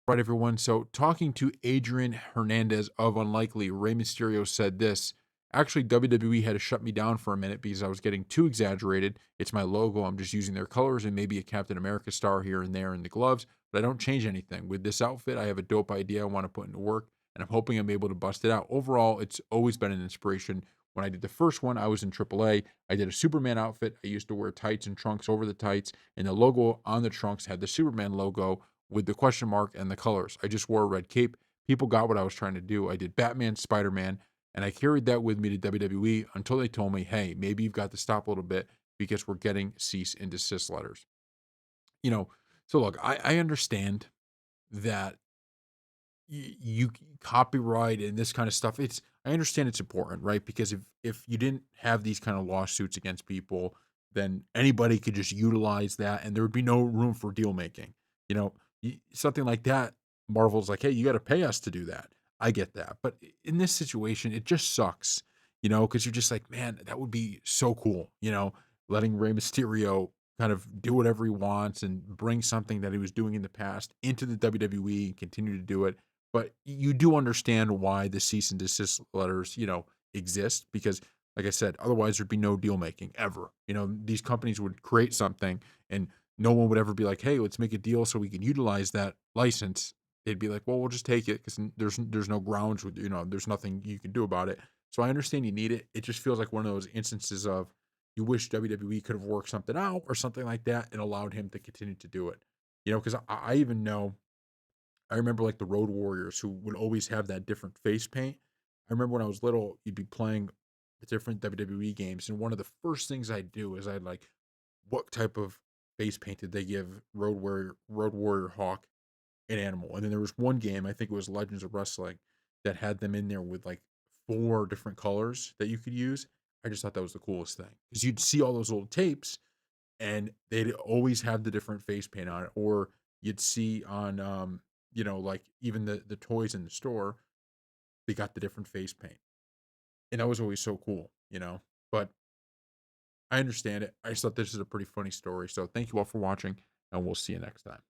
Right, everyone. So, talking to Adrian Hernandez of Unlikely, Rey Mysterio said this. Actually, WWE had to shut me down for a minute because I was getting too exaggerated. It's my logo. I'm just using their colors and maybe a Captain America star here and there in the gloves, but I don't change anything. With this outfit, I have a dope idea I want to put into work, and I'm hoping I'm able to bust it out. Overall, it's always been an inspiration. When I did the first one, I was in AAA. I did a Superman outfit. I used to wear tights and trunks over the tights, and the logo on the trunks had the Superman logo with the question mark and the colors. I just wore a red cape. People got what I was trying to do. I did Batman, Spider Man, and I carried that with me to WWE until they told me, hey, maybe you've got to stop a little bit because we're getting cease and desist letters. You know, so look, I understand that you copyright and this kind of stuff. I understand it's important, right? Because if you didn't have these kind of lawsuits against people, then anybody could just utilize that, and there would be no room for deal making. You know, something like that. Marvel's like, hey, you got to pay us to do that. I get that, but in this situation, it just sucks. Because you're just like, man, that would be so cool. Letting Rey Mysterio kind of do whatever he wants and bring something that he was doing in the past into the WWE and continue to do it, but you do understand why the cease and desist letters, exist because, like I said, otherwise there'd be no deal making ever. These companies would create something and no one would ever be like, "Hey, let's make a deal so we can utilize that license." They'd be like, "Well, we'll just take it because there's no grounds with there's nothing you can do about it." So I understand you need it. It just feels like one of those instances of you wish WWE could have worked something out or something like that and allowed him to continue to do it. Because I even know I remember like the Road Warriors who would always have that different face paint. I remember when I was little, you'd be playing the different WWE games, and one of the first things I'd do is I'd like, what type of face paint did they give Road Warrior Hawk an animal? And then there was one game, I think it was Legends of Wrestling, that had them in there with like four different colors that you could use. I just thought that was the coolest thing because you'd see all those old tapes and they'd always have the different face paint on it, or you'd see on like even the toys in the store, they got the different face paint, and that was always so cool. But I understand it. I just thought this is a pretty funny story, so thank you all for watching, and we'll see you next time.